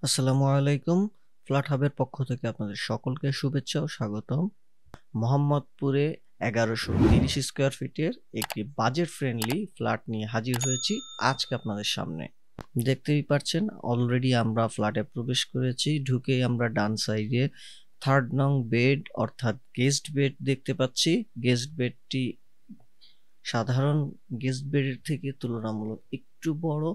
আসসালামু আলাইকুম। ফ্ল্যাট হাবের পক্ষ থেকে আপনাদের সকলকে শুভেচ্ছা ও স্বাগতম। মোহাম্মদপুরে 1130 স্কোয়ার ফিটের একটি বাজেট ফ্রেন্ডলি ফ্ল্যাট নিয়ে হাজির হয়েছি আজকে আপনাদের সামনে। দেখতেই পাচ্ছেন অলরেডি আমরা ফ্ল্যাটে প্রবেশ করেছি। ঢুকেই আমরা ডান সাইডে 3rd নং বেড অর্থাৎ গেস্ট বেড দেখতে পাচ্ছি। গেস্ট বেডটি সাধারণ গেস্ট বেডের থেকে তুলনামূলক একটু বড়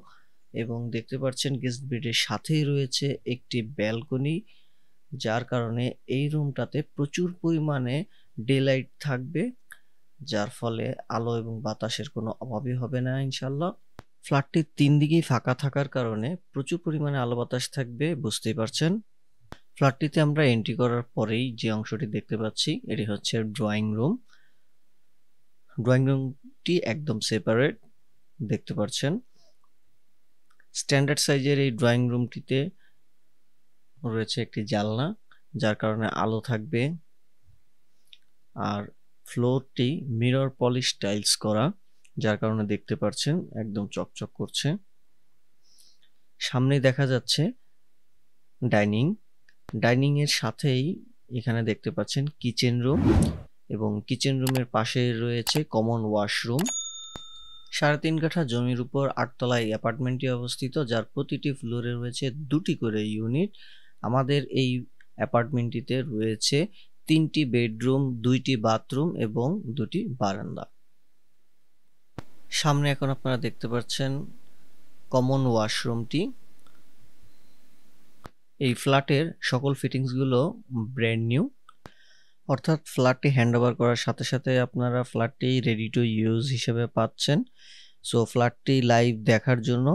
এবং দেখতে পাচ্ছেন গেস্ট বেডের সাথেই রয়েছে একটি ব্যালকনি, যার কারণে এই রুমটাতে প্রচুর পরিমাণে ডে লাইট থাকবে, যার ফলে আলো এবং বাতাসের কোনো অভাবই হবে না ইনশাল্লাহ। ফ্ল্যাটটির 3 দিকেই ফাঁকা থাকার কারণে প্রচুর পরিমাণে আলো বাতাস থাকবে, বুঝতেই পারছেন। ফ্ল্যাটটিতে আমরা এন্ট্রি করার পরেই যে অংশটি দেখতে পাচ্ছি এটি হচ্ছে ড্রয়িং রুম। ড্রয়িং রুমটি একদম সেপারেট দেখতে পাচ্ছেন। স্ট্যান্ডার্ড সাইজের এই ড্রয়িং রুমটিতে রয়েছে একটি জানলা, যার কারণে আলো থাকবে। আর ফ্লোরটি মিরর পলিশ টাইলস করা, যার কারণে দেখতে পাচ্ছেন একদম চকচক করছে। সামনে দেখা যাচ্ছে ডাইনিং এর সাথেই এখানে দেখতে পাচ্ছেন কিচেন রুম এবং কিচেন রুমের পাশে রয়েছে কমন ওয়াশরুম। 3.5 কাঠা জমির উপর 8 তলায় অ্যাপার্টমেন্টটি অবস্থিত, যার প্রতিটি ফ্লোরে রয়েছে 2টি করে ইউনিট। আমাদের এই অ্যাপার্টমেন্টটিতে রয়েছে 3টি বেডরুম, 2টি বাথরুম এবং 2টি বারান্দা। সামনে এখন আপনারা দেখতে পাচ্ছেন কমন ওয়াশরুমটি। এই ফ্ল্যাটের সকল ফিটিংসগুলো ব্র্যান্ড নিউ, অর্থাৎ ফ্ল্যাটটি হ্যান্ডওভার করার সাথে সাথে আপনারা ফ্ল্যাটটি রেডি টু ইউজ হিসেবে পাচ্ছেন। সো ফ্ল্যাটটি লাইভ দেখার জন্য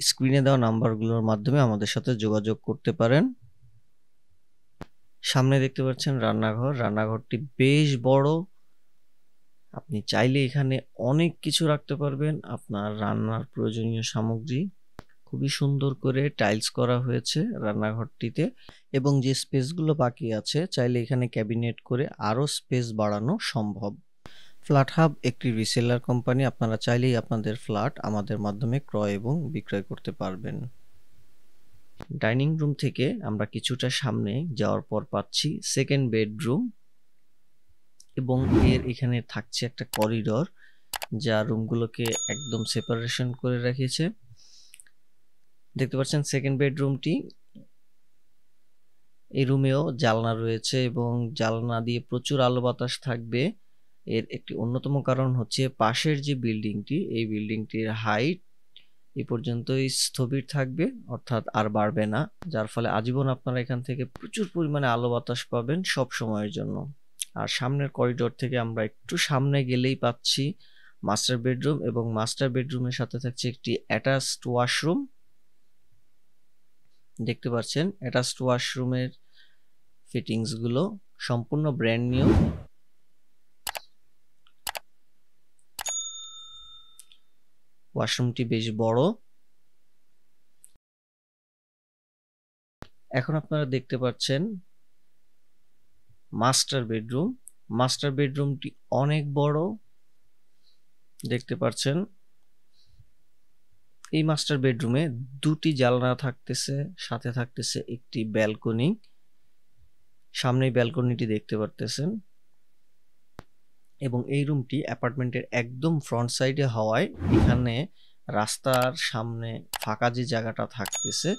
স্ক্রিনে দেওয়া নাম্বারগুলোর মাধ্যমে আমাদের সাথে যোগাযোগ করতে পারেন। সামনে দেখতে পাচ্ছেন রান্নাঘরটি বেশ বড়। আপনি চাইলে এখানে অনেক কিছু রাখতে পারবেন আপনার রান্নার প্রয়োজনীয় সামগ্রী। খুবই সুন্দর করে টাইলস করা হয়েছে রান্নাঘরটিতে এবং যে স্পেসগুলো বাকি আছে চাইলে এখানে ক্যাবিনেট করে আরো স্পেস বাড়ানো সম্ভব। ফ্ল্যাট হাব একটি রিসেলার কোম্পানি, আপনারা চাইলেই আপনাদের ফ্ল্যাট আমাদের মাধ্যমে ক্রয় এবং বিক্রয় করতে পারবেন। ডাইনিং রুম থেকে আমরা কিছুটা সামনে যাওয়ার পর পাচ্ছি সেকেন্ড বেডরুম এবং এর এখানে থাকছে একটা করিডোর, যা রুমগুলোকে একদম সেপারেশন করে রেখেছে। দেখতে পাচ্ছেন সেকেন্ড বেডরুমটি, এই রুমেও জানলা রয়েছে এবং জানলা দিয়ে প্রচুর আলো বাতাস থাকবে। এর একটি অন্যতম কারণ হচ্ছে পাশের যে বিল্ডিংটি, এই বিল্ডিংটির হাইট এই পর্যন্তই স্থবির থাকবে, অর্থাৎ আর বাড়বে না, যার ফলে আজীবন আপনারা এখান থেকে প্রচুর পরিমাণে আলো বাতাস পাবেন সব সময়ের জন্য। আর সামনের করিডোর থেকে আমরা একটু সামনে গেলেই পাচ্ছি মাস্টার বেডরুম এবং মাস্টার বেডরুমের সাথে থাকছে একটি অ্যাটাচড ওয়াশরুম। দেখতে পাচ্ছেন অ্যাটাচড ওয়াশরুমের ফিটিংস গুলো সম্পূর্ণ ব্র্যান্ড নিউ। ওয়াশরুমটি বেশ বড়। এখন আপনারা দেখতে পাচ্ছেন মাস্টার বেডরুমটি অনেক বড় দেখতে পাচ্ছেন। এই মাস্টার বেডরুমে 2টি জানলা থাকতেছে, সাথে থাকতেছে একটি ব্যালকনি। সামনে ব্যালকনিটি দেখতে পারতেছেন এবং এই রুমটি অ্যাপার্টমেন্টের একদম ফ্রন্ট সাইডে হওয়ায় এখানে রাস্তার সামনে ফাঁকা যে জায়গাটা থাকতেছে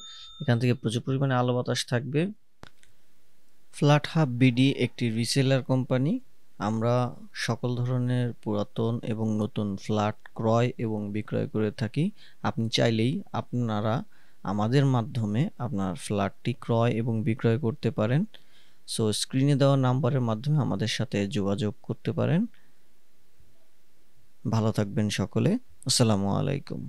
এখান থেকে প্রচুর পরিমাণে আলো বাতাস থাকবে। ফ্ল্যাট হাব বিডি একটি রিসেলার কোম্পানি। আমরা সকল ধরনের পুরাতন এবং নতুন ফ্ল্যাট ক্রয় এবং বিক্রয় করে থাকি। আপনি চাইলেই আপনারা আমাদের মাধ্যমে আপনার ফ্ল্যাটটি ক্রয় এবং বিক্রয় করতে পারেন। সো স্ক্রিনে দেওয়া নাম্বারের মাধ্যমে আমাদের সাথে যোগাযোগ করতে পারেন। ভালো থাকবেন সকলে। আসসালামু আলাইকুম।